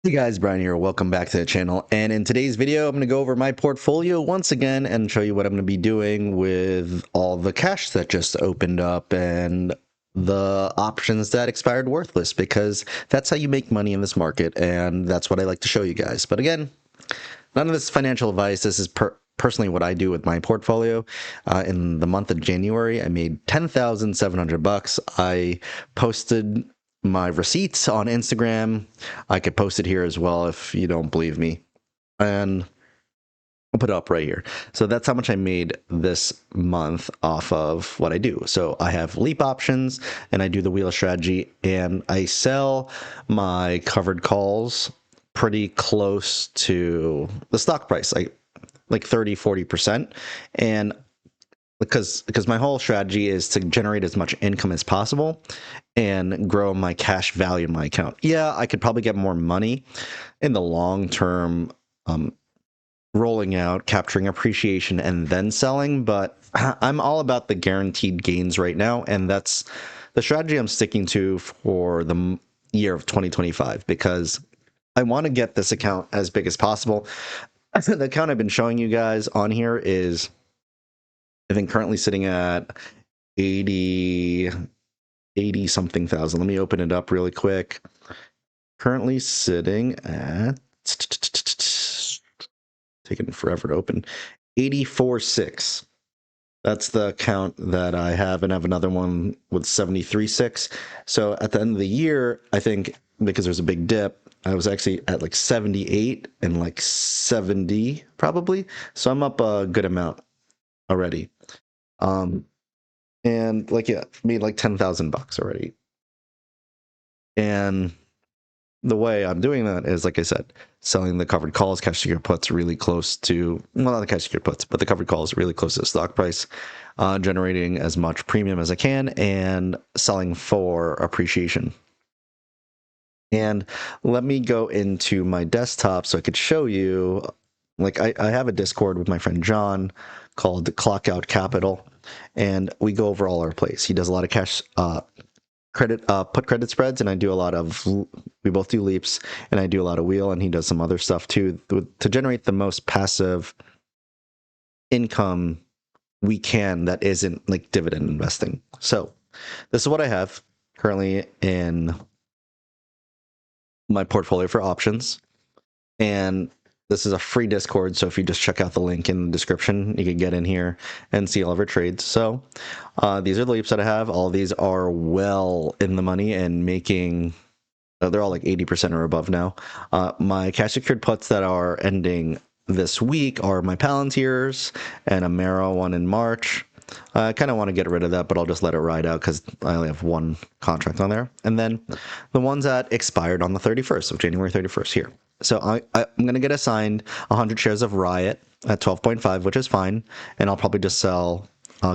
Hey guys, Brian here. Welcome back to the channel. And in today's video, I'm going to go over my portfolio once again and show you what I'm going to be doing with all the cash that just opened up and the options that expired worthless, because that's how you make money in this market. And that's what I like to show you guys. But again, none of this is financial advice. This is personally what I do with my portfolio. In the month of January, I made $10,700. I posted my receipts on Instagram. I could post it here as well if you don't believe me. And I'll put it up right here. So that's how much I made this month off of what I do. So I have leap options and I do the wheel strategy, and I sell my covered calls pretty close to the stock price, like 30-40%. And because my whole strategy is to generate as much income as possible and grow my cash value in my account. Yeah, I could probably get more money in the long term, rolling out, capturing appreciation, and then selling, but I'm all about the guaranteed gains right now, and that's the strategy I'm sticking to for the year of 2025, because I want to get this account as big as possible. The account I've been showing you guys on here is, I think, currently sitting at 80 something thousand. Let me open it up really quick. Currently sitting at, taking forever to open, 84.6. That's the account that I have, and I have another one with 73.6. So at the end of the year, I think, because there's a big dip, I was actually at like 78 and like 70 probably. So I'm up a good amount already. And like, yeah, made like $10,000 already. And the way I'm doing that is, like I said, selling the covered calls, cash secured puts really close to, well, not the cash secured puts, but the covered calls really close to the stock price, generating as much premium as I can and selling for appreciation. And let me go into my desktop so I could show you, like, I have a Discord with my friend John called Clock Out Capital, and we go over all our plays. He does a lot of cash, put credit spreads, and I do a lot of, we both do leaps, and I do a lot of wheel, and he does some other stuff too, to generate the most passive income we can that isn't like dividend investing. So this is what I have currently in my portfolio for options, and this is a free Discord, so if you just check out the link in the description, you can get in here and see all of our trades. So these are the leaps that I have. All of these are well in the money and making, they're all like 80% or above now. My cash secured puts that are ending this week are my Palantirs and a Mara one in March. I kind of want to get rid of that, but I'll just let it ride out because I only have one contract on there. And then the ones that expired on the 31st of January 31st here. So I'm going to get assigned 100 shares of Riot at 12.5, which is fine. And I'll probably just sell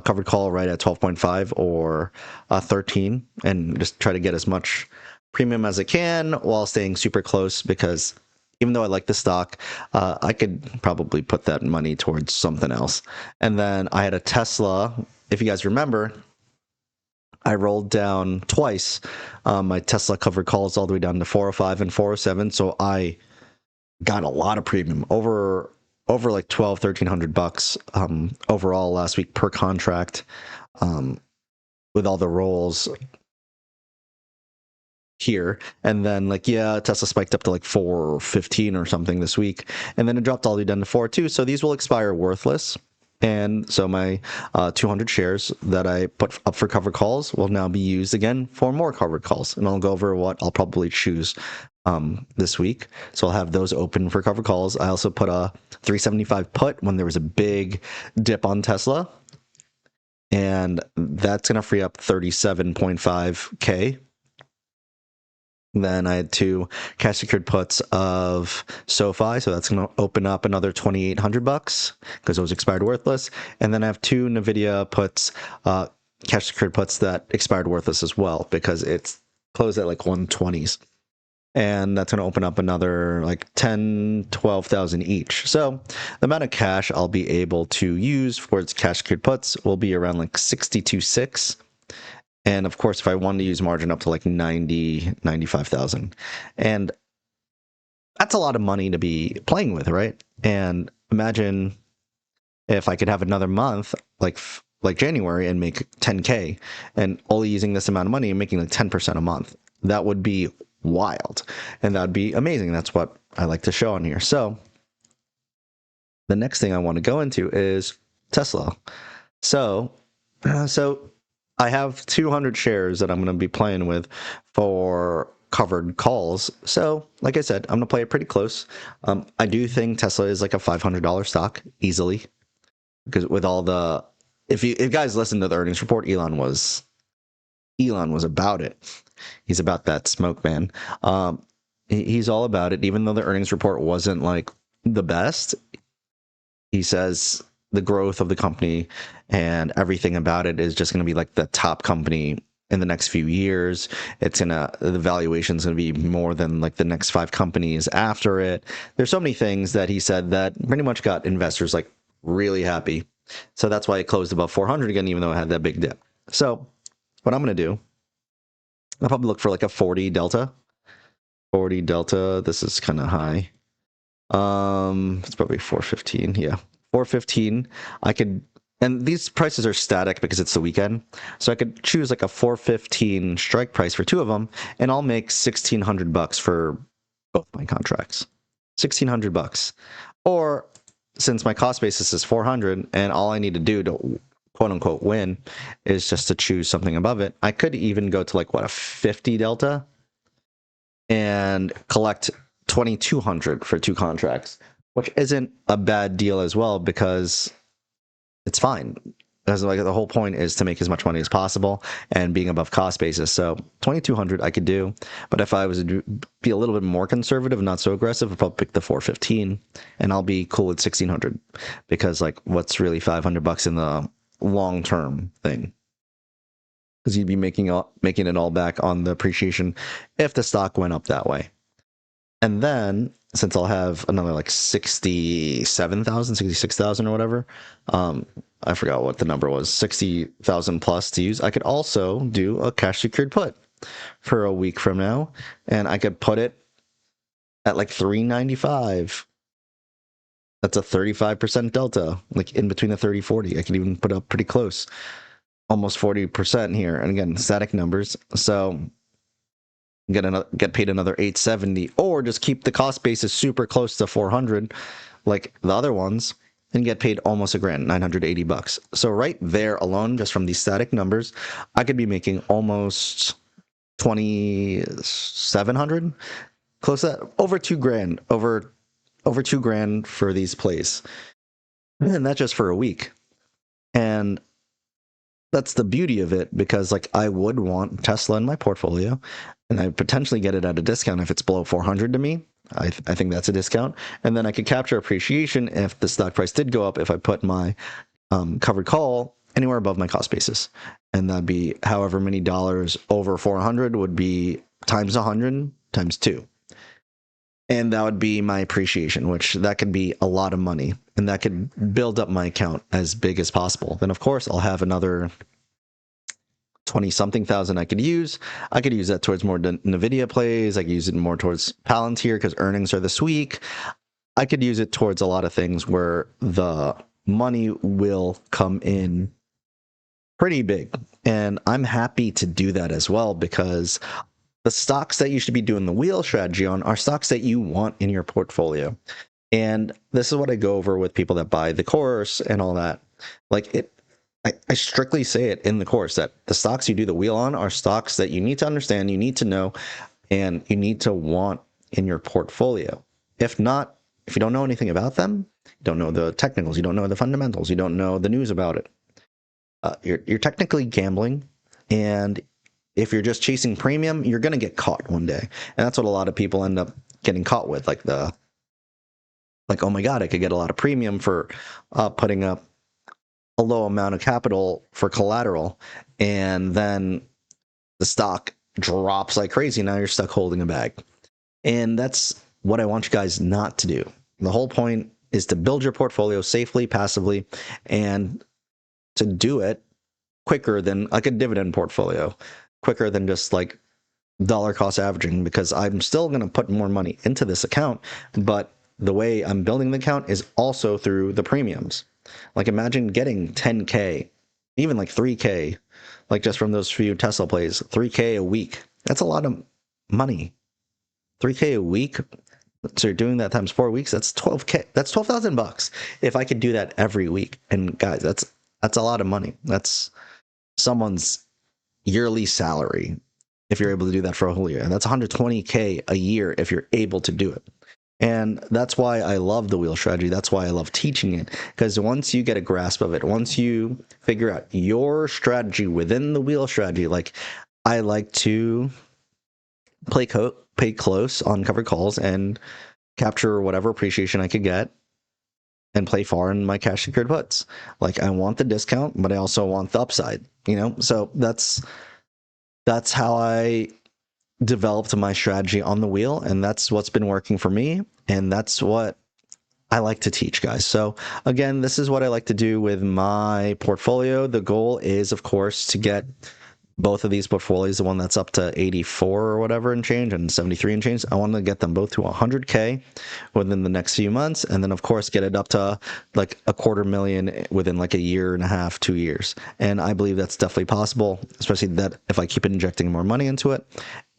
covered call right at 12.5 or 13 and just try to get as much premium as I can while staying super close, because even though I like the stock, I could probably put that money towards something else. And then I had a Tesla. If you guys remember, I rolled down twice my Tesla covered calls all the way down to 405 and 407. So I got a lot of premium, over like $1,200-1,300 overall last week per contract, with all the rolls here. And then, like, yeah, Tesla spiked up to like 415 or something this week, and then it dropped all the way down to 4.2. So these will expire worthless. And so my 200 shares that I put up for covered calls will now be used again for more covered calls. And I'll go over what I'll probably choose this week. So I'll have those open for covered calls. I also put a 375 put when there was a big dip on Tesla, and that's going to free up 37.5K. Then I had two cash secured puts of Sofi, so that's going to open up another $2,800 because those expired worthless. And then I have two Nvidia puts, cash secured puts that expired worthless as well, because it's closed at like 120s. And that's going to open up another like 10-12,000 each. So the amount of cash I'll be able to use for its cash secured puts will be around like 62.6. And of course, if I wanted to use margin up to like 90, 95,000. And that's a lot of money to be playing with, right? And imagine if I could have another month like January and make 10K and only using this amount of money and making like 10% a month. That would be wild. And that would be amazing. That's what I like to show on here. So the next thing I want to go into is Tesla. So I have 200 shares that I'm going to be playing with for covered calls. So, like I said, I'm going to play it pretty close. I do think Tesla is like a $500 stock easily, because with all the, if you guys listen to the earnings report, Elon was about it. He's about that smoke, man. He's all about it. Even though the earnings report wasn't like the best, he says the growth of the company and everything about it is just going to be like the top company in the next few years. The valuation's going to be more than like the next 5 companies after it. There's so many things that he said that pretty much got investors like really happy. So that's why it closed above 400 again, even though it had that big dip. So what I'm going to do, I'll probably look for like a 40 delta. 40 delta. This is kind of high. It's probably 415. Yeah. 415. I could, and these prices are static because it's the weekend. So I could choose like a 415 strike price for 2 of them, and I'll make $1,600 for both my contracts. $1,600. Or since my cost basis is 400 and all I need to do to quote unquote win is just to choose something above it, I could even go to like what, a 50 delta and collect 2,200 for 2 contracts, which isn't a bad deal as well, because it's fine. Because like the whole point is to make as much money as possible and being above cost basis. So 2,200 I could do, but if I was to be a little bit more conservative, not so aggressive, I'll probably pick the 415, and I'll be cool with 1,600, because like what's really $500 in the long term thing? Because you'd be making it all back on the appreciation if the stock went up that way. And then, since I'll have another like 67,000, 66,000 or whatever, I forgot what the number was, 60,000 plus to use, I could also do a cash secured put for a week from now, and I could put it at like 395. That's a 35% delta, like in between the 30-40. I could even put up pretty close, almost 40% here. And again, static numbers. So get paid another 870, or just keep the cost basis super close to 400 like the other ones and get paid almost $1,000, $980. So right there alone, just from these static numbers, I could be making almost 2,700, close to that, over $2,000, over $2,000 for these plays, and that's just for a week. And that's the beauty of it, because like I would want Tesla in my portfolio, and I potentially get it at a discount if it's below 400 to me. I think that's a discount, and then I could capture appreciation if the stock price did go up, if I put my covered call anywhere above my cost basis, and that'd be however many dollars over 400 would be times 100 times 2. And that would be my appreciation, which that could be a lot of money, and that could build up my account as big as possible. Then of course I'll have another 20-something thousand I could use. I could use that towards more NVIDIA plays. I could use it more towards Palantir because earnings are this week. I could use it towards a lot of things where the money will come in pretty big. And I'm happy to do that as well, because the stocks that you should be doing the wheel strategy on are stocks that you want in your portfolio. And this is what I go over with people that buy the course and all that. Like I strictly say it in the course that the stocks you do the wheel on are stocks that you need to understand, you need to know, and you need to want in your portfolio. If not, if you don't know anything about them, you don't know the technicals, you don't know the fundamentals, you don't know the news about it, you're technically gambling. And if you're just chasing premium, you're going to get caught one day. And that's what a lot of people end up getting caught with, like oh my God, I could get a lot of premium for putting up a low amount of capital for collateral, and then the stock drops like crazy. Now you're stuck holding a bag. And that's what I want you guys not to do. The whole point is to build your portfolio safely, passively, and to do it quicker than like a dividend portfolio, quicker than just like dollar cost averaging because I'm still going to put more money into this account, but the way I'm building the account is also through the premiums. Like imagine getting 10K, even like 3K, like just from those few Tesla plays, 3K a week. That's a lot of money. 3K a week. So you're doing that times 4 weeks. That's 12K. That's 12,000 bucks. If I could do that every week, and guys, that's a lot of money. That's someone's yearly salary if you're able to do that for a whole year. And that's 120K a year if you're able to do it. And that's why I love the wheel strategy. That's why I love teaching it. Because once you get a grasp of it, once you figure out your strategy within the wheel strategy, like I like to pay close on covered calls and capture whatever appreciation I could get and play far in my cash secured puts. Like I want the discount, but I also want the upside, you know? So that's how I developed my strategy on the wheel, and that's what's been working for me, and that's what I like to teach, guys. So again, this is what I like to do with my portfolio. The goal is, of course, to get both of these portfolios, the one that's up to 84 or whatever and change and 73 and change, I want to get them both to 100K within the next few months. And then, of course, get it up to like $250,000 within like a year and a half, 2 years. And I believe that's definitely possible, especially that if I keep injecting more money into it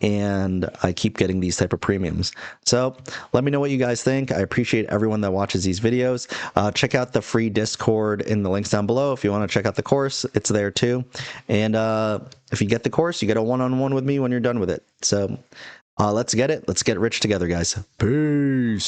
and I keep getting these type of premiums. So let me know what you guys think. I appreciate everyone that watches these videos. Check out the free Discord in the links down below. If you want to check out the course, it's there too. And if you get the course, you get a one-on-one with me when you're done with it. So let's get it. Let's get rich together, guys. Peace.